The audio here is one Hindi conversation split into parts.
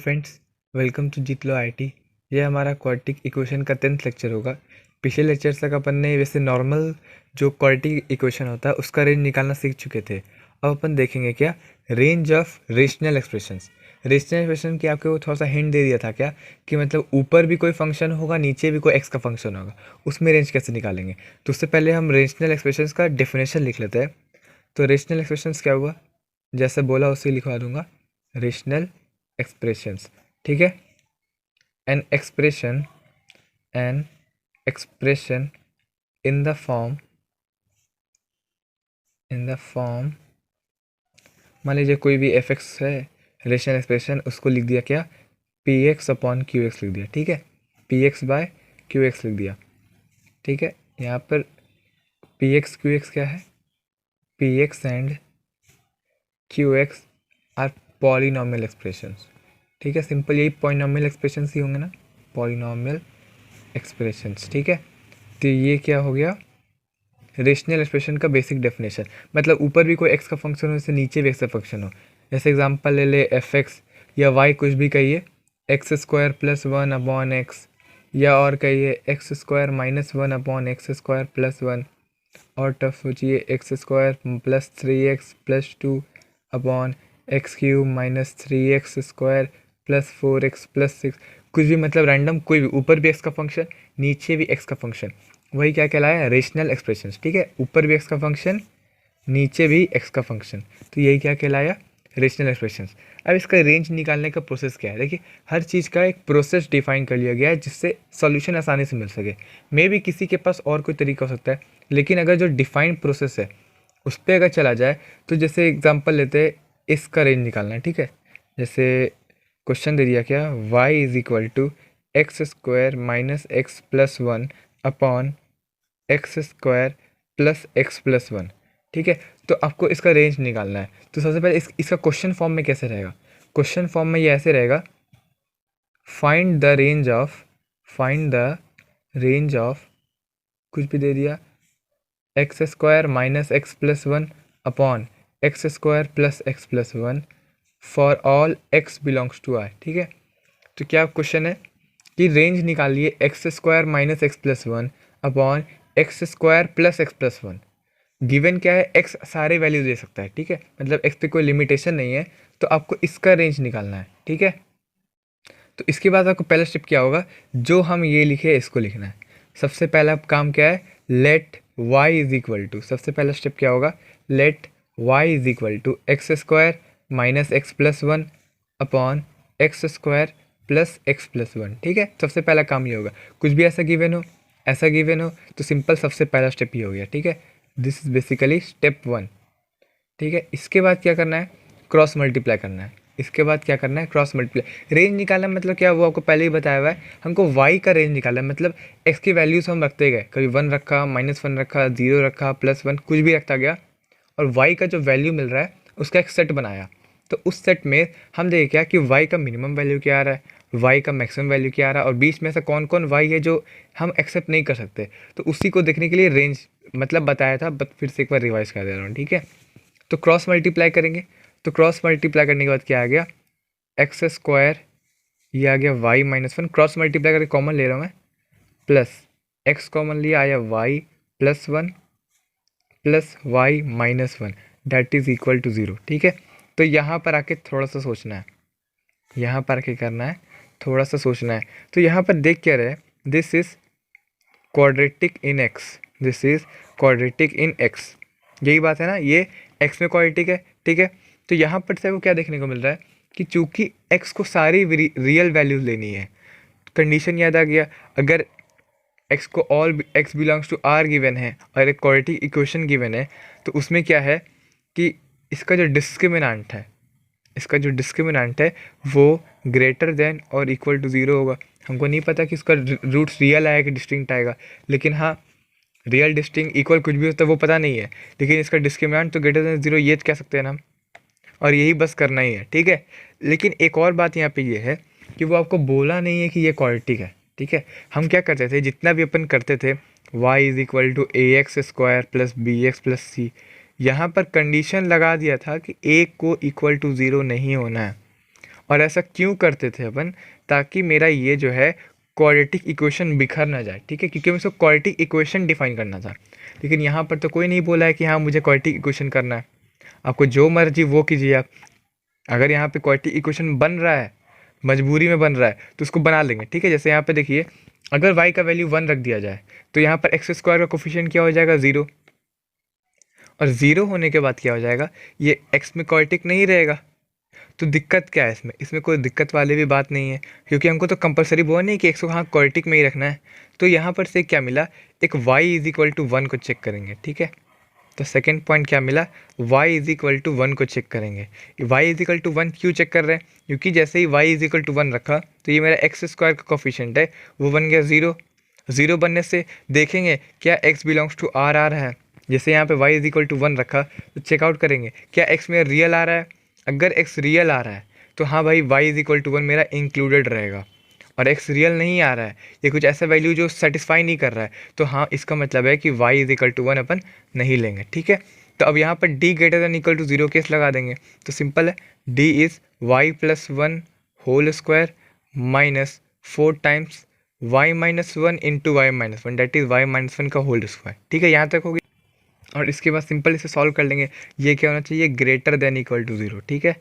फ्रेंड्स, वेलकम टू जीत लो आईटी। ये हमारा क्वाड्रेटिक इक्वेशन का 10th लेक्चर होगा। पिछले लेक्चर तक अपन ने वैसे नॉर्मल जो क्वाड्रेटिक इक्वेशन होता है उसका रेंज निकालना सीख चुके थे। अब अपन देखेंगे क्या range of rational expressions. Rational expression की आपको थोड़ा सा हिंट दे दिया था क्या कि मतलब ऊपर भी कोई फंक्शन होगा, नीचे भी कोई एक्स का फंक्शन होगा, उसमें रेंज कैसे निकालेंगे। तो उससे पहले हम रेशनल एक्सप्रेशंस का डेफिनेशन लिख लेते हैं। तो रेशनल एक्सप्रेशंस क्या हुआ, जैसे बोला उसे लिखवा दूंगा, रेशनल एक्सप्रेशंस। ठीक है, an expression in the form मान लीजिए कोई भी एफ एक्स है रेशनल एक्सप्रेशन, उसको लिख दिया क्या, P X upon Q X लिख दिया। ठीक है, P X by Q X लिख दिया। ठीक है, यहाँ पर पी एक्स क्यू एक्स क्या है, P X and Q X are polynomial expressions. ठीक है, सिंपल यही पॉलिनॉमियल एक्सप्रेशंस ही होंगे ना, पॉलिनॉमियल एक्सप्रेशंस। ठीक है, तो ये क्या हो गया रेशनल एक्सप्रेशन का बेसिक डेफिनेशन। मतलब ऊपर भी कोई एक्स का फंक्शन हो, जैसे नीचे भी एक्स का फंक्शन हो। जैसे एग्जांपल ले ले एफ एक्स या वाई, कुछ भी कहिए, x square plus one upon x, या और कहिए x square minus one upon x square plus one, और टफ सोचिए x square plus three x plus two upon x cube minus three x square plus four x plus six. कुछ भी मतलब रैंडम, कोई भी ऊपर भी एक्स का फंक्शन, नीचे भी एक्स का फंक्शन, वही क्या कहलाया रेशनल एक्सप्रेशंस। ठीक है, ऊपर भी एक्स का फंक्शन, नीचे भी एक्स का फंक्शन, तो यही क्या कहलाया रेशनल एक्सप्रेशंस। अब इसका रेंज निकालने का प्रोसेस क्या है, देखिए हर चीज़ का एक प्रोसेस डिफाइन कर लिया गया है जिससे सॉल्यूशन आसानी से मिल सके। मे भी किसी के पास और कोई तरीका हो सकता है, लेकिन अगर जो डिफाइंड प्रोसेस है उस पर अगर चला जाए, तो जैसे एग्जांपल लेते हैं, इसका रेंज निकालना है। ठीक है, जैसे क्वेश्चन दे दिया क्या, y is equal to x square minus x plus one upon x square plus x plus one. ठीक है, तो आपको इसका रेंज निकालना है। तो सबसे पहले इसका क्वेश्चन फॉर्म में कैसे रहेगा, क्वेश्चन फॉर्म में ये ऐसे रहेगा, फाइंड द रेंज ऑफ कुछ भी दे दिया, x square minus x plus one upon x square plus x plus one for all x belongs to I. ठीक है, तो क्या क्वेश्चन है कि रेंज निकालिए x square minus x plus one upon x square plus x plus one. Given क्या है, एक्स सारे वैल्यू दे सकता है। ठीक है, मतलब एक्स पे कोई लिमिटेशन नहीं है, तो आपको इसका रेंज निकालना है। ठीक है, तो इसके बाद आपको पहला स्टेप क्या होगा, जो हम ये लिखे इसको लिखना है। सबसे पहला काम क्या है, let y is equal to, सबसे पहला स्टेप क्या होगा, let y is equal to x square minus x plus one upon x square plus x plus one. ठीक है, सबसे पहला काम ये होगा, कुछ भी ऐसा गिवन हो, ऐसा गिवन हो तो सिंपल सबसे पहला स्टेप ये हो गया। ठीक है, this is basically step one. ठीक है, इसके बाद क्या करना है, क्रॉस मल्टीप्लाई करना है। इसके बाद क्या करना है, क्रॉस मल्टीप्लाई। रेंज निकालना मतलब क्या, वो आपको पहले ही बताया हुआ है, हमको y का रेंज निकालना है। मतलब x की वैल्यूज हम रखते गए, कभी वन रखा, माइनस वन रखा, जीरो रखा, प्लस वन, कुछ भी रखता गया, और y का जो वैल्यू मिल रहा है उसका एक सेट बनाया। तो उस सेट में हम देखें क्या कि y का मिनिमम वैल्यू क्या आ रहा है, y का मैक्सिमम वैल्यू क्या आ रहा है, और बीच में से कौन कौन y है जो हम एक्सेप्ट नहीं कर सकते। तो उसी को देखने के लिए रेंज मतलब बताया था, बट फिर से एक बार रिवाइज कर दे रहा हूँ। ठीक है, तो क्रॉस मल्टीप्लाई करेंगे, तो क्रॉस मल्टीप्लाई करने के बाद क्या आ गया, एक्स स्क्वायर, ये आ गया Y minus one, cross multiply करके कॉमन ले रहा हूँ मैं, प्लस एक्स कॉमन लिया, आया Y plus one plus Y minus one, that is equal to zero. ठीक है, तो यहाँ पर आके थोड़ा सा सोचना है, यहाँ पर आके करना है, थोड़ा सा सोचना है। तो यहाँ पर देख क्या रहे, this is quadratic in x, this is quadratic in x, यही बात है ना, ये एक्स में क्वाड्रेटिक है। ठीक है, तो यहाँ पर से वो क्या देखने को मिल रहा है कि चूंकि एक्स को सारी रियल वैल्यूज लेनी है, कंडीशन याद आ गया, अगर एक्स को all x belongs to R given है और एक क्वाड्रेटिक इक्वेशन गिवन है, तो उसमें क्या है कि इसका जो डिस्क्रिमिनेंट है, इसका जो डिस्क्रिमिनेंट है वो ग्रेटर देन और इक्वल टू ज़ीरो होगा। हमको नहीं पता कि इसका रूट्स रियल आएगा कि डिस्टिंक्ट आएगा, लेकिन हाँ रियल डिस्टिंक्ट इक्वल कुछ भी होता है वो पता नहीं है, लेकिन इसका डिस्क्रिमिनेंट तो ग्रेटर देन ज़ीरो ये कह सकते हैं ना हम, और यही बस करना ही है। ठीक है, लेकिन एक और बात यहाँ पे ये है कि वो आपको बोला नहीं है कि ये क्वाड्रेटिक है। ठीक है, हम क्या करते थे, जितना भी अपन करते थे, y is equal to a x square plus b x plus c, यहाँ पर कंडीशन लगा दिया था कि a को इक्वल टू ज़ीरो नहीं होना है, और ऐसा क्यों करते थे अपन, ताकि मेरा ये जो है क्वाड्रेटिक इक्वेशन बिखर ना जाए, ठीक है, क्योंकि मैं इसको क्वाड्रेटिक इक्वेशन डिफाइन करना था। लेकिन यहाँ पर तो कोई नहीं बोला है कि हाँ मुझे क्वाड्रेटिक इक्वेशन करना है, आपको जो मर्जी वो कीजिए आप। अगर यहाँ पे क्वाड्रेटिक इक्वेशन बन रहा है, मजबूरी में बन रहा है, तो उसको बना लेंगे, ठीक है। जैसे यहाँ पे देखिए, अगर y का वैल्यू 1 रख दिया जाए तो यहाँ पर एक्स स्क्वायर का कोफिशिएंट क्या हो जाएगा, 0। और 0 होने के बाद क्या हो जाएगा, ये x में क्वाड्रेटिक नहीं रहेगा। तो दिक्कत क्या है इसमें, इसमें कोई दिक्कत वाली भी बात नहीं है, क्योंकि हमको तो कंपलसरी बोला नहीं कि एक्स को हाँ क्वाड्रेटिक में ही रखना है। तो यहाँ पर से क्या मिला, एक y इज इक्वल टू 1 को चेक करेंगे, ठीक है। तो सेकेंड पॉइंट क्या मिला, y इज इक्वल टू 1 को चेक करेंगे। y इज इक्वल टू 1 क्यों चेक कर रहे हैं, क्योंकि जैसे ही y इज इक्वल टू 1 रखा तो ये मेरा एक्स स्क्वायर का कोफिशिएंट है वो बन गया 0। 0 बनने से देखेंगे क्या x बिलोंग्स टू r आ रहा है। जैसे यहाँ पे y इज इक्वल टू 1 रखा तो चेकआउट करेंगे क्या x में रियल आ रहा है। अगर x रियल आ रहा है तो हाँ भाई y इज इक्वल टू 1 मेरा इंक्लूडेड रहेगा। और x रियल नहीं आ रहा है, ये कुछ ऐसा वैल्यू जो सेटिस्फाई नहीं कर रहा है, तो हाँ इसका मतलब है कि y इज इक्वल टू 1 अपन नहीं लेंगे, ठीक है। तो अब यहाँ पर d greater than equal to 0 case लगा देंगे। तो सिंपल है, d is y plus 1 whole square minus 4 times y minus 1 into Y minus 1, that is y minus 1 का होल स्क्वायर, ठीक है। यहाँ तक होगी। और इसके बाद सिंपल इसे सॉल्व कर लेंगे। ये क्या होना चाहिए, ग्रेटर देन इक्वल टू 0, ठीक है।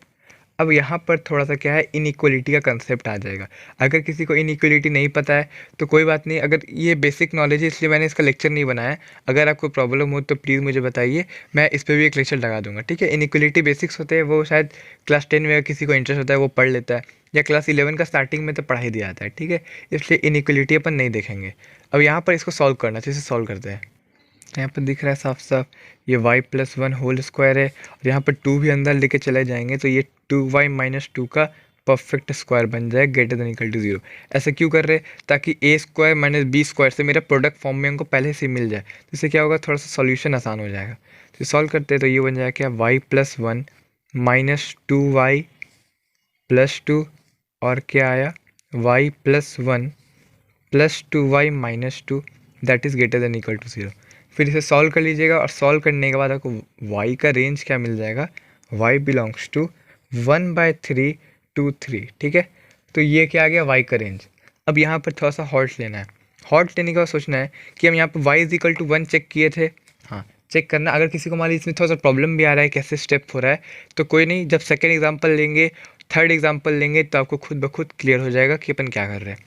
अब यहाँ पर थोड़ा सा क्या है, इनइक्वलिटी का कंसेप्ट आ जाएगा। अगर किसी को इनइक्वलिटी नहीं पता है तो कोई बात नहीं, अगर ये बेसिक नॉलेज है इसलिए मैंने इसका लेक्चर नहीं बनाया। अगर आपको प्रॉब्लम हो तो प्लीज़ मुझे बताइए, मैं इस पर भी एक लेक्चर लगा दूंगा, ठीक है। इनइक्वलिटी बेसिक्स होते हैं, वो शायद क्लास 10 में किसी को इंटरेस्ट होता है वो पढ़ लेता है, या क्लास 11 का स्टार्टिंग में तो पढ़ा ही दिया जाता है, ठीक है। इसलिए इनइक्वलिटी अपन नहीं देखेंगे। अब यहाँ पर इसको सॉल्व करना चाहिए, इसे सॉल्व करते हैं। यहाँ पर दिख रहा है साफ साफ, ये y प्लस 1 होल स्क्वायर है, और यहाँ पर 2 भी अंदर लेके चले जाएंगे तो ये 2y माइनस 2 का परफेक्ट स्क्वायर बन जाए ग्रेटर देन इक्वल टू 0। ऐसा क्यों कर रहे हैं, ताकि a square minus B square से मेरा प्रोडक्ट फॉर्म में हमको पहले से मिल जाए। तो इससे क्या होगा, थोड़ा सा सॉल्यूशन आसान हो जाएगा। तो सॉल्व करते हैं तो ये बन जाएगा क्या, y plus 1 minus 2y plus 2, और क्या आया y plus 1 plus 2y minus 2, that is greater than equal to 0। फिर इसे सॉल्व कर लीजिएगा, और सॉल्व करने के बाद आपको y का रेंज क्या मिल जाएगा, y बिलोंग्स टू 1/3 to 3, ठीक है। तो ये क्या आ गया, y का रेंज। अब यहाँ पर थोड़ा सा हॉल्ट लेना है। हॉल्ट लेने के बाद सोचना है कि हम यहाँ पर y is equal to 1 check किए थे, हाँ चेक करना। अगर किसी को मान लीजिए इसमें थोड़ा सा प्रॉब्लम भी आ रहा है कैसे स्टेप हो रहा है, तो कोई नहीं, जब सेकेंड एग्जाम्पल लेंगे, थर्ड एग्जाम्पल लेंगे, तो आपको खुद ब खुद क्लियर हो जाएगा कि अपन क्या कर रहे हैं।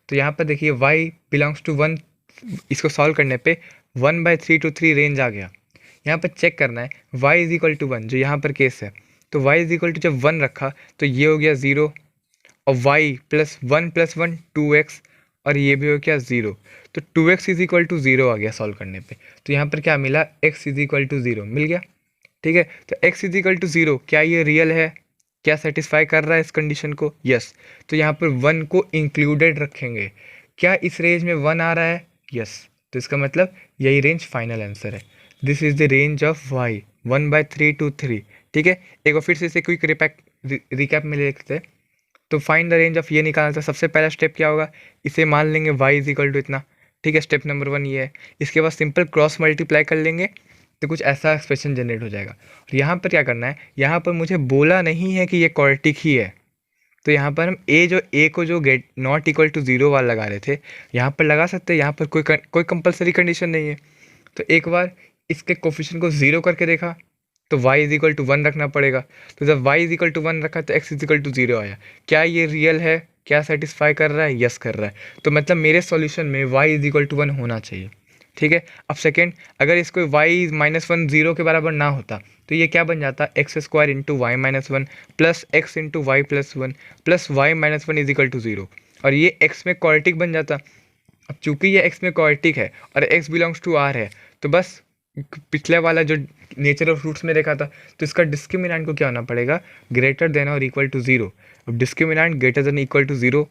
तो यहाँ पर देखिए y बिलोंग्स टू 1, इसको सॉल्व करने पे 1/3 to 3 रेंज आ गया। यहाँ पर चेक करना है y इज इक्वल टू 1, जो यहाँ पर केस है। तो y इज इक्वल टू जब 1 रखा तो ये हो गया 0, और y प्लस 1 प्लस 1 2x, और ये भी हो गया 0। तो 2x इज इक्वल टू 0 आ गया सॉल्व करने पे। तो यहाँ पर क्या मिला, x इज इक्वल टू 0 मिल गया, ठीक है। तो x इज इक्वल टू 0, क्या ये रियल है, क्या सेटिस्फाई कर रहा है इस कंडीशन को, यस। तो यहाँ पर 1 को इंक्लूडेड रखेंगे। क्या इस रेंज में 1 आ रहा है, यस। तो इसका मतलब यही रेंज फाइनल आंसर है। This is the range of y 1/3 to 3, ठीक है। एक बार फिर से इसे क्विक रिकैप में लेते हैं। तो फाइंड द रेंज ऑफ ये निकालना था। सबसे पहला स्टेप क्या होगा, इसे मान लेंगे y इज इक्वल टू इतना, ठीक है। स्टेप नंबर 1 ये है। इसके बाद सिंपल क्रॉस मल्टीप्लाई कर लेंगे तो कुछ ऐसा एक्सप्रेशन जनरेट हो जाएगा। और यहाँ पर क्या करना है, यहाँ पर मुझे बोला नहीं है कि ये क्वाड्रेटिक ही है, तो यहाँ पर हम a को जो गेट नॉट इक्वल टू 0 वाला लगा रहे थे, यहाँ पर लगा सकते हैं। यहाँ पर कोई कंपलसरी कंडीशन नहीं है। तो एक बार इसके कोफिशिएंट को 0 करके देखा तो y इज इक्वल टू 1 रखना पड़ेगा। तो जब y इज इक्वल टू 1 रखा तो x इज इक्वल टू 0 आया। क्या ये रियल है, क्या सेटिस्फाई कर रहा है, यस कर रहा है। तो मतलब मेरे सॉल्यूशन में y इज इक्वल टू 1 होना चाहिए, ठीक है। अब सेकेंड, अगर इसको y माइनस 1 0 के बराबर ना होता तो ये क्या बन जाता, X square into Y minus 1 plus X into Y plus 1 plus Y minus 1 is equal to 0, और ये x में क्वाड्रेटिक बन जाता। अब चूंकि ये x में क्वाड्रेटिक है और x बिलोंग्स टू r है, तो बस पिछले वाला जो नेचर ऑफ रूट्स में देखा था, तो इसका डिस्क्रिमिनेंट को क्या होना पड़ेगा, ग्रेटर देन और इक्वल टू 0। अब discriminant greater than equal to 0,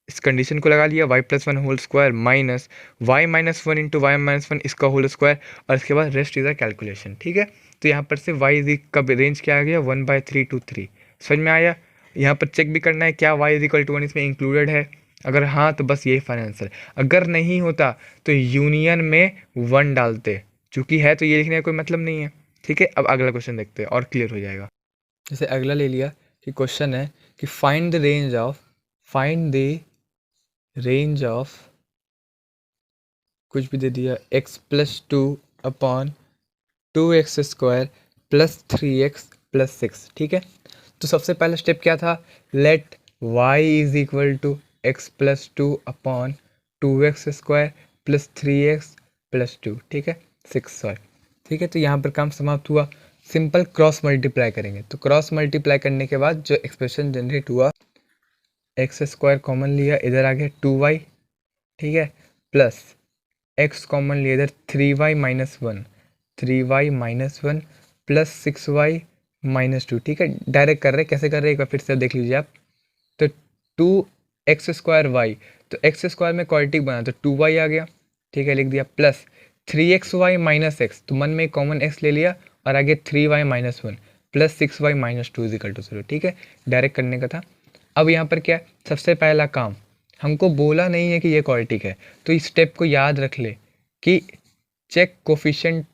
इस कंडीशन को लगा लिया, y plus 1 whole square minus y minus 1 into Y minus 1 इसका होल स्क्वायर, और इसके बाद रेस्ट इज अ कैलकुलेशन, ठीक है। तो यहाँ पर से y इज का रेंज क्या आ गया, 1/3 to 3। समझ में आया। यहाँ पर चेक भी करना है क्या y इज इक्वल टू 1 इसमें इंक्लूडेड है, अगर हाँ तो बस यही फाइनल आंसर। अगर नहीं होता तो यूनियन में 1 डालते, चूँकि है तो ये लिखने का कोई मतलब नहीं है, ठीक है। अब अगला क्वेश्चन देखते हैं और क्लियर हो जाएगा। जैसे अगला ले लिया कि क्वेश्चन है कि फाइंड द रेंज ऑफ कुछ भी दे दिया x+2 upon 2x² plus 3x plus 6, ठीक है। तो सबसे पहला स्टेप क्या था, let y is equal to x+2 upon 2x² plus 3x plus 2, ठीक है, 6 सॉरी, ठीक है। तो यहाँ पर काम समाप्त हुआ। सिंपल क्रॉस मल्टीप्लाई करेंगे, तो क्रॉस मल्टीप्लाई करने के बाद जो एक्सप्रेशन जनरेट हुआ, x² कॉमन लिया, इधर आ गया 2y, ठीक है, प्लस x कॉमन लिया इधर 3y minus 1 plus 6y minus 2, ठीक है। डायरेक्ट कर रहे, कैसे कर रहे हैं एक बार फिर से देख लीजिए आप। तो 2x² तो x² में क्वाड्रेटिक बना तो 2y आ गया, ठीक है, लिख दिया, प्लस 3xy माइनस x, तो मन में कॉमन x ले लिया और आगे 3y minus 1 plus 6y minus 2 is equal to 0, ठीक है। डायरेक्ट करने का था। अब यहाँ पर क्या है, सबसे पहला काम, हमको बोला नहीं है कि ये क्वाड्रेटिक है, तो इस स्टेप को याद रख ले कि चेक कोफिशिएंट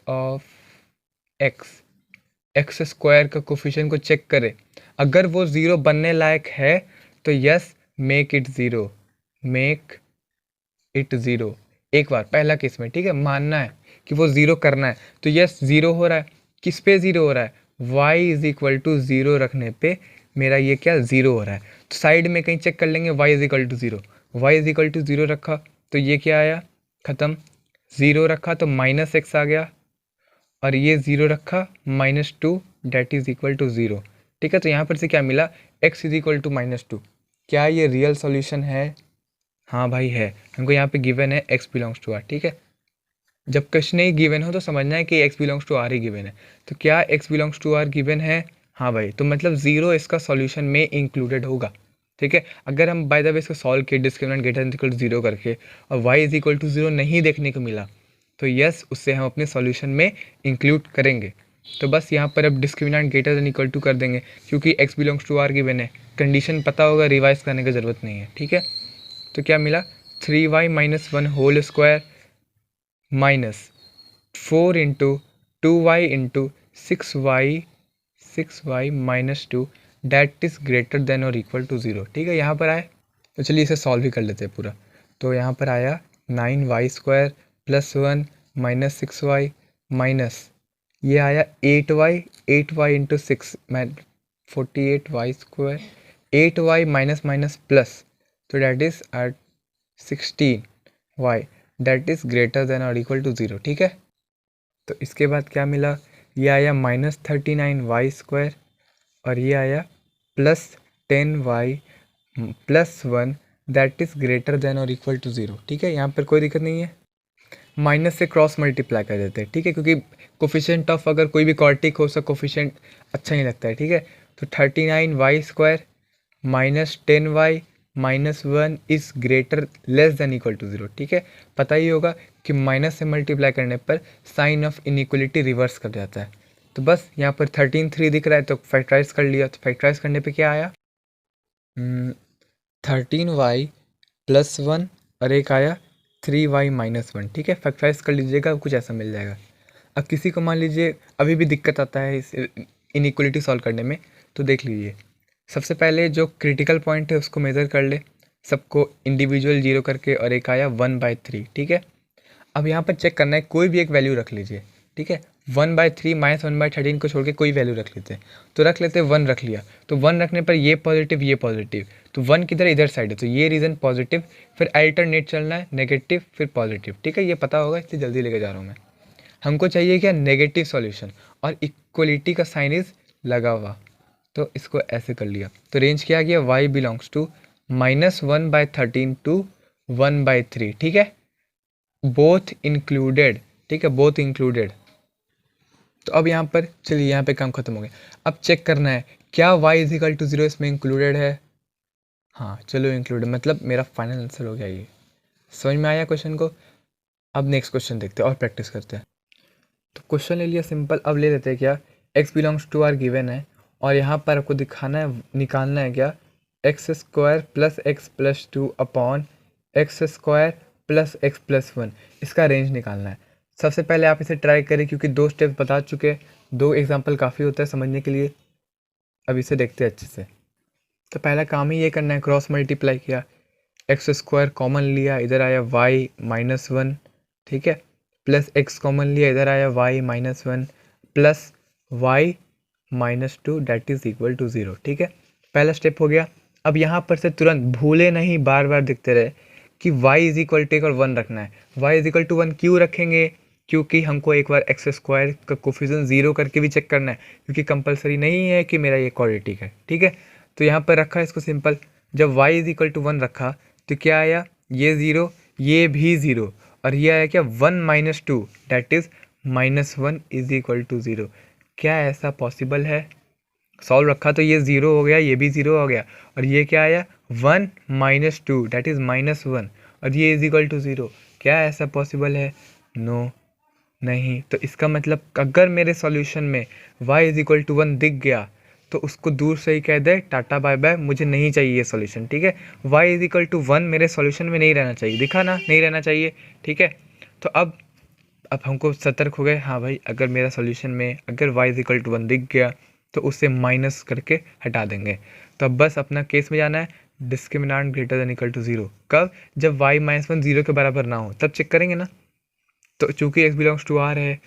ऑफ x² का कोफिशिएंट को चेक करे, अगर वो 0 बनने लायक है तो यस मेक इट ज़ीरो एक बार पहला केस में, ठीक है, मानना है कि वो 0 करना है, तो यस 0 हो रहा है। किस पे 0 हो रहा है, y इज इक्वल टू 0 रखने पे मेरा ये क्या 0 हो रहा है। तो साइड में कहीं चेक कर लेंगे, y इज इक्वल टू 0 रखा तो ये क्या आया, ख़त्म। 0 रखा तो माइनस x आ गया, और ये 0 रखा -2 डेट इज इक्वल टू 0, ठीक है। तो यहाँ पर से क्या मिला, x इज इक्वल टू -2। क्या ये रियल सॉल्यूशन है, हाँ भाई है। हमको यहाँ पे गिवन है x बिलोंग्स टू r, ठीक है। जब क्वेश्चन ही गिवन हो तो समझना है कि x बिलोंग्स टू r ही गिवन है। तो क्या x belongs to r given है, हाँ भाई, तो मतलब 0 इसका सॉल्यूशन में इंक्लूडेड होगा, ठीक है। अगर हम बाय द वे इसको सॉल्व किए discriminant greater than equal to 0 करके और y इज इक्वल टू 0 नहीं देखने को मिला, तो यस उससे हम अपने सॉल्यूशन में इंक्लूड करेंगे। तो बस यहाँ पर अब discriminant greater than equal to कर देंगे, क्योंकि x belongs to r given है, कंडीशन पता होगा, रिवाइज करने की ज़रूरत नहीं है, ठीक है। तो क्या मिला, 3y minus 1 whole square minus 4 into 2y into 6y minus 2 that is greater than और इक्वल टू 0, ठीक है। यहाँ पर आए तो चलिए इसे सॉल्व ही कर लेते हैं पूरा। तो यहाँ पर आया 9y² plus 1 minus 6y minus ये आया 8y इंटू 6 मैं 48y², 8y minus minus plus, तो that is at 16y that is greater than और इक्वल टू 0, ठीक है। तो इसके बाद क्या मिला, ये आया -39y² और ये आया plus 10y plus 1 that is greater than और इक्वल टू 0, ठीक है। यहाँ पर कोई दिक्कत नहीं है, माइनस से क्रॉस मल्टीप्लाई कर देते हैं, ठीक है, क्योंकि कोफिशिएंट ऑफ अगर कोई भी क्वाड्रेटिक हो उसका कोफिशिएंट अच्छा नहीं लगता है, ठीक है। तो 39y² minus 10y minus 1 is greater less than equal to 0, ठीक है। पता ही होगा कि माइनस से मल्टीप्लाई करने पर साइन ऑफ इनइक्वलिटी रिवर्स कर जाता है। तो बस यहाँ पर 13 दिख रहा है तो फैक्टराइज कर लिया, तो फैक्टराइज करने पे क्या आया, 13y प्लस 1 और एक आया 3y माइनस 1, ठीक है। फैक्टराइज कर लीजिएगा, कुछ ऐसा मिल जाएगा। अब किसी को मान लीजिए अभी भी दिक्कत आता है इस इनइक्वलिटी सॉल्व करने में, तो देख लीजिए, सबसे पहले जो क्रिटिकल पॉइंट है उसको मेज़र कर ले, सबको इंडिविजुअल 0 करके, और एक आया 1/3, ठीक है। अब यहाँ पर चेक करना है, कोई भी एक वैल्यू रख लीजिए, ठीक है। 1/3 माइनस 1/13 को छोड़ के कोई वैल्यू रख लेते हैं, तो रख लेते हैं 1 रख लिया, तो 1 रखने पर ये पॉजिटिव, तो 1 किधर, इधर साइड है, तो ये रीज़न पॉजिटिव, फिर अल्टरनेट चलना है, नेगेटिव फिर पॉजिटिव, ठीक है। ये पता होगा, इससे जल्दी लेके जा रहा हूँ मैं। हमको चाहिए क्या, नेगेटिव सॉल्यूशन, और इक्वलिटी का साइन इज लगा हुआ, तो इसको ऐसे कर लिया। तो रेंज क्या आ गया, y बिलोंग्स टू -1/13 टू 1/3, ठीक है, बोथ इंक्लूडेड, ठीक है, बोथ इंक्लूडेड। तो अब यहाँ पर चलिए, यहाँ पे काम खत्म हो गया। अब चेक करना है क्या y इज इक्वल टू 0 इसमें इंक्लूडेड है, हाँ चलो इंक्लूडेड, मतलब मेरा फाइनल आंसर हो गया। ये समझ में आया क्वेश्चन को। अब नेक्स्ट क्वेश्चन देखते हैं और प्रैक्टिस करते हैं। तो क्वेश्चन ले लिया सिंपल, अब ले लेते हैं क्या, x belongs to r given है, और यहाँ पर आपको दिखाना है, निकालना है क्या, x² plus x plus 2 upon x² plus x plus 1, इसका रेंज निकालना है। सबसे पहले आप इसे ट्राई करें, क्योंकि 2 स्टेप्स बता चुके हैं, 2 एग्जाम्पल काफ़ी होता है समझने के लिए। अब इसे देखते हैं अच्छे से। तो पहला काम ही ये करना है, क्रॉस मल्टीप्लाई किया, एक्स स्क्वायर कॉमन लिया, इधर आया वाई माइनस वन, ठीक है, प्लस एक्स कॉमन लिया, इधर आया y minus one, plus Y minus two that is equal to zero, ठीक है। पहला स्टेप हो गया। अब यहाँ पर से तुरंत भूले नहीं, बार बार दिखते रहे कि y इज इक्वल टू और वन रखना है। y is equal to one क्यों रखेंगे? क्योंकि हमको एक बार एक्स स्क्वायर का कोफिशिएंट ज़ीरो करके भी चेक करना है, क्योंकि कंपलसरी नहीं है कि मेरा ये क्वाड्रेटिक है, ठीक है। तो यहाँ पर रखा है इसको सिंपल। जब y is equal to one रखा तो क्या आया, ये ज़ीरो, ये भी ज़ीरो, और ये आया क्या, one minus two that is minus one is equal to zero. क्या ऐसा पॉसिबल है? सॉल्व रखा तो ये ज़ीरो हो गया, ये भी ज़ीरो हो गया, और ये क्या आया, one minus two that is minus one, और ये इज इक्वल टू ज़ीरो। क्या ऐसा पॉसिबल है? नो, नहीं। तो इसका मतलब अगर मेरे सॉल्यूशन में y is equal to one दिख गया तो उसको दूर से ही कह दे टाटा बाय बाय, मुझे नहीं चाहिए ये सॉल्यूशन, ठीक है। y is equal to one मेरे सॉल्यूशन में नहीं रहना चाहिए, दिखा ना, नहीं रहना चाहिए, ठीक है। तो अब हमको सतर्क हो गए, हाँ भाई, अगर मेरा सॉल्यूशन में अगर y is equal to one दिख गया तो उससे माइनस करके हटा देंगे। तो अब बस अपना केस में जाना है, discriminant greater than equal to zero. कब? जब y माइनस वन ज़ीरो के बराबर ना हो, तब चेक करेंगे ना। तो चूंकि x बिलोंग्स टू r है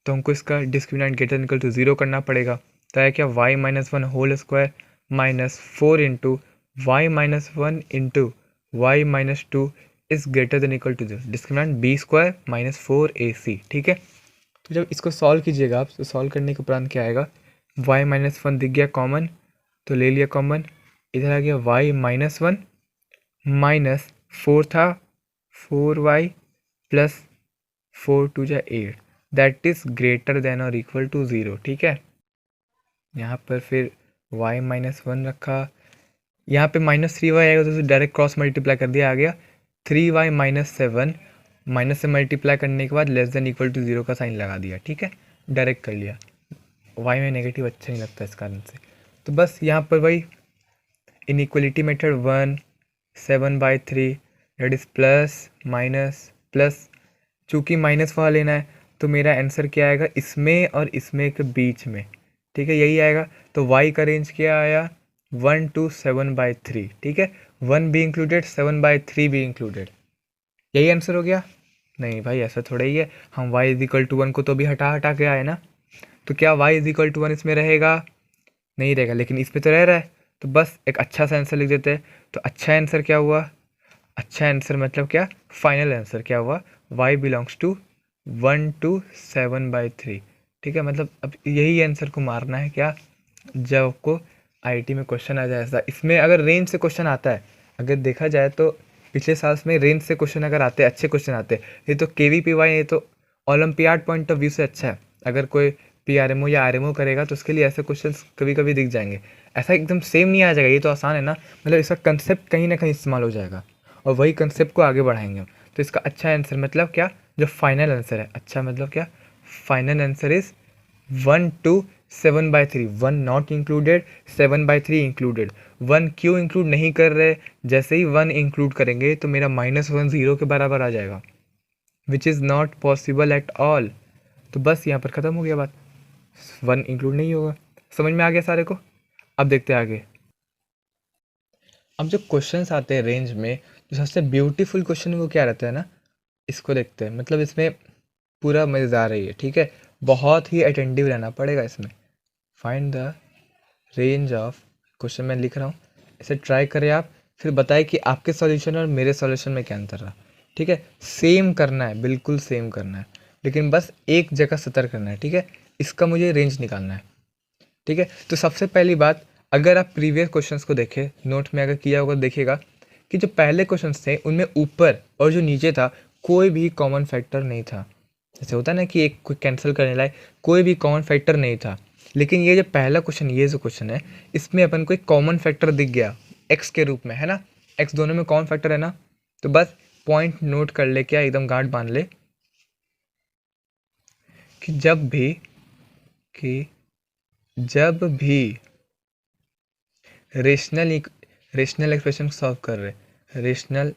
तो हमको इसका discriminant greater than equal to zero करना पड़ेगा। तो है क्या, y minus one whole square minus four into Y minus one into Y minus two is greater than equal to zero, discriminant b square minus four a c, ठीक है। तो जब इसको सॉल्व कीजिएगा आप, तो सॉल्व करने के उपरांत क्या आएगा, y माइनस वन दिख गया कॉमन तो ले लिया कॉमन, इधर आ गया y minus one minus four था, four y plus four to जा at that is greater than और इक्वल टू ज़ीरो, ठीक है। यहाँ पर फिर y माइनस वन रखा, यहाँ पे माइनस थ्री वाई आएगा तो डायरेक्ट क्रॉस मल्टीप्लाई कर दिया, आ गया three y minus seven, minus से मल्टीप्लाई करने के बाद less than equal to zero का साइन लगा दिया, ठीक है, डायरेक्ट कर लिया। y में नेगेटिव अच्छा नहीं लगता इस कारण से। तो बस यहाँ पर वही inequality method one seven by three that is plus minus plus, चूँकि माइनस वाला लेना है तो मेरा आंसर क्या आएगा, इसमें और इसमें के बीच में, ठीक है, यही आएगा। तो y का रेंज क्या आया, one to seven by three, ठीक है, वन भी इंक्लूडेड, सेवन बाई थ्री भी इंक्लूडेड, यही आंसर हो गया। नहीं भाई, ऐसा थोड़ा ही है, हम y is equal to one को तो भी हटा हटा के आए ना, तो क्या y is equal to one इसमें रहेगा? नहीं रहेगा, लेकिन इस पे तो रह रहा है। तो बस एक अच्छा सा आंसर लिख देते हैं। तो अच्छा आंसर क्या हुआ, अच्छा आंसर मतलब क्या, फाइनल आंसर क्या हुआ, y belongs to one to seven by three, ठीक है। मतलब अब यही आंसर को मारना है क्या, जब आपको आईआईटी में क्वेश्चन आ जाए ऐसा। इसमें अगर रेंज से क्वेश्चन आता है, अगर देखा जाए तो पिछले साल में रेंज से क्वेश्चन अगर आते हैं, अच्छे क्वेश्चन आते हैं, ये तो KVPY, ये तो ओलंपियाड पॉइंट ऑफ व्यू से अच्छा है। अगर कोई PRMO या RMO करेगा तो उसके लिए ऐसे क्वेश्चन कभी कभी दिख जाएंगे। ऐसा एकदम सेम नहीं आ जाएगा, ये तो आसान है ना, मतलब इसका कंसेप्ट कहीं ना कहीं इस्तेमाल हो जाएगा और वही कंसेप्ट को आगे बढ़ाएंगे। तो इसका अच्छा आंसर मतलब क्या, जो फाइनल आंसर है, अच्छा मतलब क्या, final answer is one to seven by three, one not included, seven by three included. One क्यों इंक्लूड नहीं कर रहे, जैसे ही वन इंक्लूड करेंगे तो मेरा माइनस वन ज़ीरो के बराबर आ जाएगा, which is not possible at all. तो बस यहाँ पर ख़त्म हो गया बात, वन इंक्लूड नहीं होगा। समझ में आ गया सारे को? अब देखते हैं आगे। अब जो क्वेश्चंस आते हैं रेंज में, जो सबसे ब्यूटीफुल क्वेश्चन वो क्या रहता है ना, इसको देखते हैं। मतलब इसमें पूरा मज़ेदार है ये, ठीक है, बहुत ही अटेंटिव रहना पड़ेगा इसमें। Find the range of, question मैं लिख रहा हूँ, इसे ट्राई करें आप, फिर बताएं कि आपके सॉल्यूशन और मेरे सॉल्यूशन में क्या अंतर रहा, ठीक है। सेम करना है, बिल्कुल सेम करना है, लेकिन बस एक जगह सतर्क करना है, ठीक है। इसका मुझे रेंज निकालना है, ठीक है। तो सबसे पहली बात, अगर आप प्रीवियस क्वेश्चंस को देखें, नोट में अगर किया होगा देखिएगा कि जो पहले क्वेश्चंस थे उनमें ऊपर और जो नीचे था कोई भी कॉमन फैक्टर नहीं था। जैसे होता है ना कि एक कोई कैंसिल करने लायक कोई भी कॉमन फैक्टर नहीं था, लेकिन ये जो पहला क्वेश्चन, ये जो क्वेश्चन है, इसमें अपन को एक कॉमन फैक्टर दिख गया एक्स के रूप में, है ना, एक्स दोनों में कॉमन फैक्टर है ना। तो बस पॉइंट नोट कर ले, क्या एकदम गांठ बांध ले कि जब भी रेशनल एक्सप्रेशन सॉल्व कर रहे, रेशनल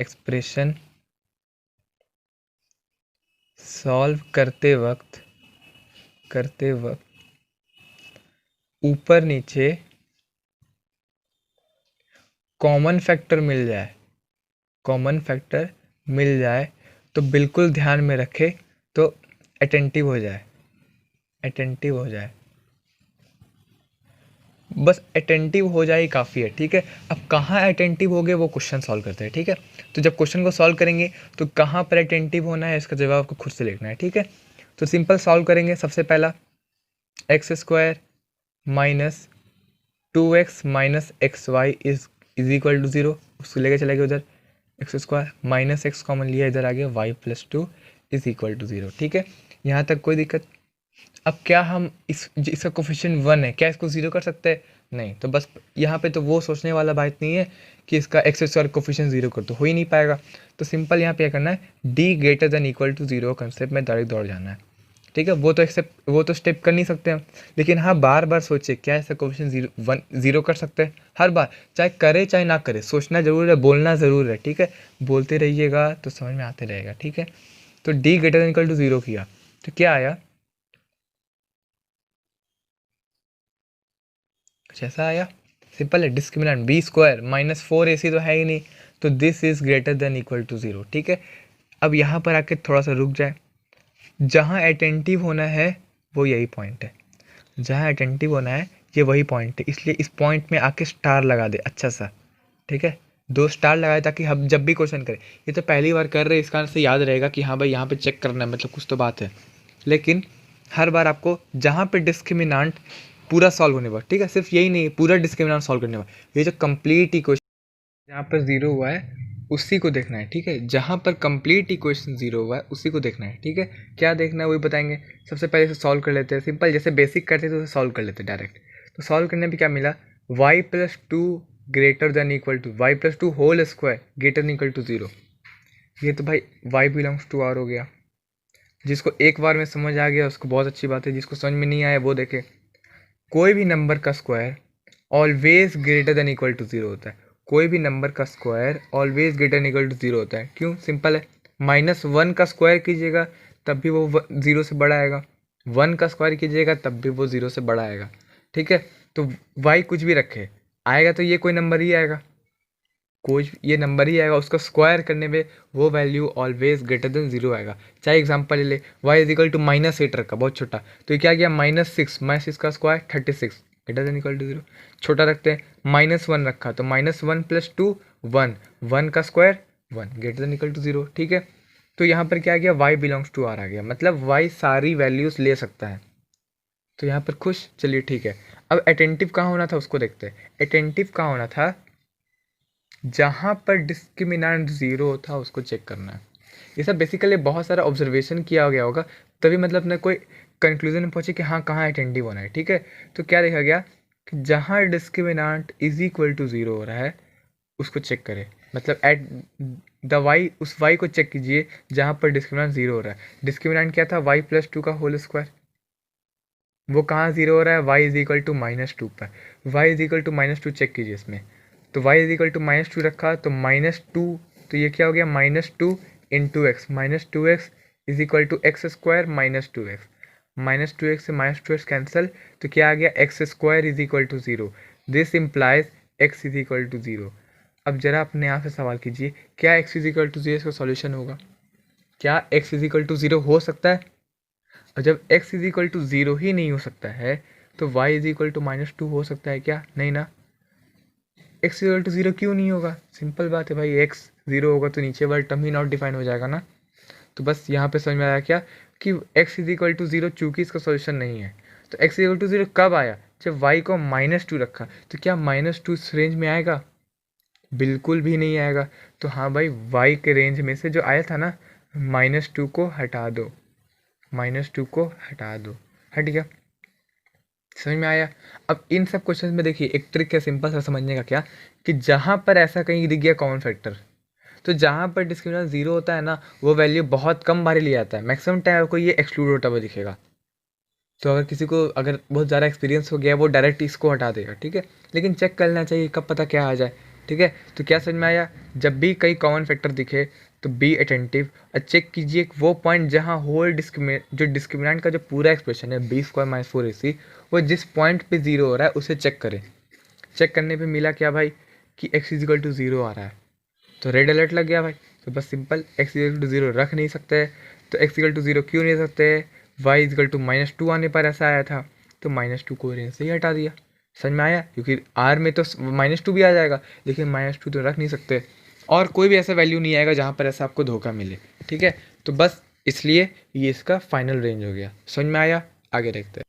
एक्सप्रेशन सॉल्व करते वक्त ऊपर नीचे कॉमन फैक्टर मिल जाए, कॉमन फैक्टर मिल जाए तो बिल्कुल ध्यान में रखे, तो अटेंटिव हो जाए, अटेंटिव हो जाए, बस अटेंटिव हो जाए काफ़ी है। ठीक है, अब कहाँ अटेंटिव हो गए वो क्वेश्चन सॉल्व करते हैं। ठीक है, तो जब क्वेश्चन को सॉल्व करेंगे तो कहाँ पर अटेंटिव होना है इसका जवाब आपको खुद से लिखना है। ठीक है, तो सिंपल सॉल्व करेंगे। सबसे पहला x square minus 2x minus x y is equal to 0, उसको लेके चला गया उधर, x square minus x common लिया, इधर आ गया y plus 2 is equal to 0। ठीक है, यहाँ तक कोई दिक्कत। अब क्या हम इसका कोफिशिएंट 1 है, क्या इसको 0 कर सकते हैं? नहीं, तो बस यहाँ पे तो वो सोचने वाला बात नहीं है कि इसका एक्स स्क्वायर कोफिशिएंट 0 कर, तो हो ही नहीं पाएगा। तो सिंपल यहाँ पे क्या करना है, D greater than equal to 0 concept में डायरेक्ट दौड़ जाना है। ठीक है, वो तो स्टेप कर नहीं सकते हम, लेकिन हाँ बार बार सोचे क्या ऐसा कोफिशिएंट 0 कर सकते हैं। हर बार चाहे करे चाहे ना करे, सोचना जरूर है, बोलना ज़रूर है। ठीक है, बोलते रहिएगा तो समझ में आते रहेगा। ठीक है, तो D greater than equal to 0 किया तो क्या आया, कुछ ऐसा आया। सिंपल है, discriminant b square minus 4ac तो है ही नहीं, तो this is greater than equal to 0। ठीक है, अब यहाँ पर आके थोड़ा सा रुक जाए, जहाँ अटेंटिव होना है वो यही पॉइंट है, जहाँ अटेंटिव होना है ये वही पॉइंट है, इसलिए इस पॉइंट में आके स्टार लगा दे अच्छा सा। ठीक है, 2 स्टार लगाए ताकि हम जब भी क्वेश्चन करें, ये तो पहली बार कर रहे हैं, इसका से याद रहेगा कि हाँ भाई यहाँ पे चेक करना है, मतलब कुछ तो बात है। लेकिन हर बार आपको जहाँ पे डिस्क्रिमिनांट पूरा सॉल्व होने पर, ठीक है, सिर्फ यही नहीं, पूरा डिस्क्रिमिनांट सॉल्व करने पर, ये जो कंप्लीट इक्वेशन जहाँ पर 0 हुआ है उसी को देखना है। ठीक है, जहाँ पर कंप्लीट इक्वेशन 0 हुआ है उसी को देखना है। ठीक है, क्या देखना है वही बताएंगे। सबसे पहले इसे सॉल्व कर लेते हैं, सिंपल जैसे बेसिक करते थे उसे सॉल्व कर लेते हैं डायरेक्ट। तो सॉल्व करने में क्या मिला, y plus 2 greater than equal to y plus 2 whole square greater than equal to 0। ये तो भाई y बिलोंग्स टू r हो गया। जिसको एक बार में समझ आ गया उसको बहुत अच्छी बात है, जिसको समझ में नहीं आया वो देखे। कोई भी नंबर का square always greater than equal to 0 होता है, कोई भी नंबर का square always greater than equal to 0 होता है। क्यों? सिंपल है, -1 का स्क्वायर कीजिएगा तब भी वो 0 से बड़ा आएगा, 1 का स्क्वायर कीजिएगा तब भी वो 0 से बड़ा आएगा। ठीक है, तो y कुछ भी रखे आएगा तो ये कोई नंबर ही आएगा, कोई ये नंबर ही आएगा, उसका स्क्वायर करने में वो वैल्यू ऑलवेज ग्रेटर देन 0 आएगा। चाहे एग्जांपल ले ले, y इज इक्वल टू -8 रखा, बहुत छोटा, तो ये क्या गया -6 का square 36 greater than equal to 0। छोटा रखते हैं, -1 रखा तो -1 प्लस 2 1, 1 का square 1 greater than equal to 0। ठीक है, तो यहाँ पर क्या आ गया, y बिलोंग्स टू r आ गया, मतलब y सारी वैल्यूज़ ले सकता है। तो यहाँ पर खुश, चलिए ठीक है। अब अटेंटिव कहाँ होना था उसको देखते हैं, अटेंटिव कहाँ होना था, जहाँ पर डिस्क्रिमिनेंट 0 था उसको चेक करना है। ये सब बेसिकली बहुत सारा ऑब्जर्वेशन किया गया होगा, तभी मतलब अपने कोई कंक्लूजन में पहुंचे कि हाँ कहाँ अटेंटिव होना है। ठीक है, तो क्या देखा गया कि जहाँ डिस्क्रिमिनेंट इज इक्वल टू 0 हो रहा है उसको चेक करें, मतलब एट द वाई, उस वाई को चेक कीजिए जहाँ पर डिस्क्रिमिनेंट 0 हो रहा है। डिस्क्रिमिनेंट क्या था, वाई प्लस 2 का होल स्क्वायर, वो कहाँ 0 हो रहा है, y इज इक्वल टू -2 पर, y is equal to -2 check कीजिए इसमें, तो y इज इक्वल टू -2 रखा तो -2, तो ये क्या हो गया -2 into x, -2x is equal to x square -2x, -2x से -2x कैंसिल, तो क्या आ गया x square is equal to 0, this implies x is equal to 0। अब जरा अपने आप से सवाल कीजिए, क्या x इज इक्वल टू 0 इसका सॉल्यूशन होगा? क्या x इज इक्वल टू 0 हो सकता है? और जब x इज इक्वल टू 0 ही नहीं हो सकता है तो y इज इक्वल टू -2 हो सकता है क्या? नहीं ना। x इज इक्वल टू 0 क्यों नहीं होगा? सिंपल बात है भाई, x 0 होगा तो नीचे वाला टर्म ही नॉट डिफाइन हो जाएगा ना। तो बस यहाँ पे समझ में आया क्या कि x इज इक्वल टू 0 चूँकि इसका सोल्यूशन नहीं है, तो x इज इक्वल टू 0 कब आया? जब y को -2 रखा, तो क्या -2 इस रेंज में आएगा? बिल्कुल भी नहीं आएगा। तो हाँ भाई, y के रेंज में से जो आया था ना, -2 को हटा दो, -2 को हटा दो, हट गया। समझ में आया? अब इन सब क्वेश्चन में देखिए एक ट्रिक है सिंपल सा समझने का, क्या कि जहाँ पर ऐसा कहीं दिख गया कॉमन फैक्टर, तो जहाँ पर डिस्क्रिमिनेंट 0 होता है ना, वो वैल्यू बहुत कम बारी लिया जाता है, मैक्सिमम टाइम आपको ये एक्सक्लूड होता हुआ दिखेगा। तो अगर किसी को अगर बहुत ज़्यादा एक्सपीरियंस हो गया वो डायरेक्ट इसको हटा देगा। ठीक है, लेकिन चेक कर लेना चाहिए, कब पता क्या आ जाए। ठीक है, तो क्या समझ में आया, जब भी कई कॉमन फैक्टर दिखे तो बी अटेंटिव और चेक कीजिए वो पॉइंट जहाँ होल डिस्क्रिमिनेंट का जो पूरा एक्सप्रेशन है बी स्क्वायर माइनस 4ac वो जिस पॉइंट पे 0 हो रहा है उसे चेक करें। चेक करने पे मिला क्या भाई कि x इजिकल टू 0 आ रहा है, तो रेड अलर्ट लग गया भाई। तो बस सिंपल x इजिकल टू 0 रख नहीं सकते, तो x इजिकल टू 0 क्यों नहीं रख सकते, y इजिकल टू -2 आने पर ऐसा आया था, तो -2 को रेंज से ही हटा दिया। समझ में आया, क्योंकि r में तो -2 भी आ जाएगा लेकिन -2 तो रख नहीं सकते, और कोई भी ऐसा वैल्यू नहीं आएगा जहाँ पर ऐसा आपको धोखा मिले। ठीक है, तो बस इसलिए ये इसका फाइनल रेंज हो गया। समझ में आया, आगे देखते हैं।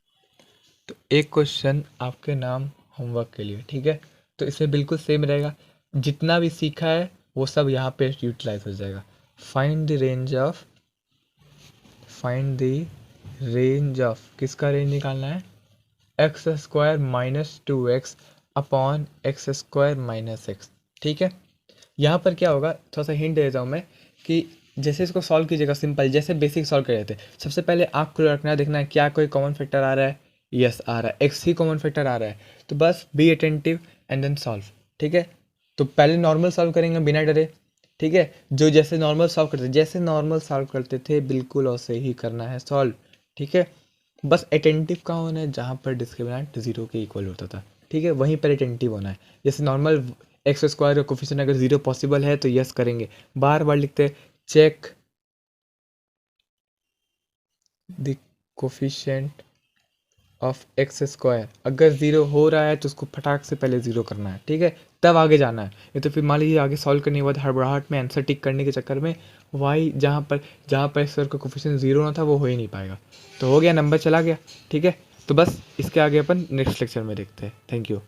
तो एक क्वेश्चन आपके नाम होमवर्क के लिए, ठीक है, तो इसे बिल्कुल सेम रहेगा, जितना भी सीखा है वो सब यहाँ पे यूटिलाइज हो जाएगा। फाइंड द रेंज ऑफ किसका रेंज निकालना है, x square minus 2x upon x square minus x. ठीक है, यहाँ पर क्या होगा, थोड़ा सा हिंट दे देता हूँ मैं कि जैसे इसको सॉल्व कीजिएगा सिंपल, जैसे बेसिक सॉल्व कर रहे थे। सबसे पहले आपको रखना है, देखना है क्या कोई कॉमन फैक्टर आ रहा है, यस आ रहा है, एक्स ही कॉमन फैक्टर आ रहा है, तो बस be attentive and then solve. ठीक है, तो पहले नॉर्मल सॉल्व करेंगे बिना डरे। ठीक है, जो जैसे नॉर्मल सॉल्व करते थे बिल्कुल वैसे ही करना है सॉल्व। ठीक है, बस अटेंटिव कहाँ होना है, जहाँ पर डिस्क्रिमिनेंट 0 के इक्वल होता था। ठीक है, वहीं पर अटेंटिव होना है। जैसे नॉर्मल एक्स स्क्वायर का कोफिशिएंट अगर 0 पॉसिबल है तो यस करेंगे, बार बार लिखते हैं check the coefficient of x square, अगर 0 हो रहा है तो उसको फटाक से पहले 0 करना है। ठीक है, तब आगे जाना है, ये तो फिर मान लीजिए आगे सॉल्व करने के बाद हड़बड़ाहट में आंसर टिक करने के चक्कर में वाई जहाँ पर एक्स का कोफिशिएंट 0 ना था वो हो ही नहीं पाएगा, तो हो गया, नंबर चला गया। ठीक है, तो बस इसके आगे अपन नेक्स्ट लेक्चर में देखते हैं। Thank you.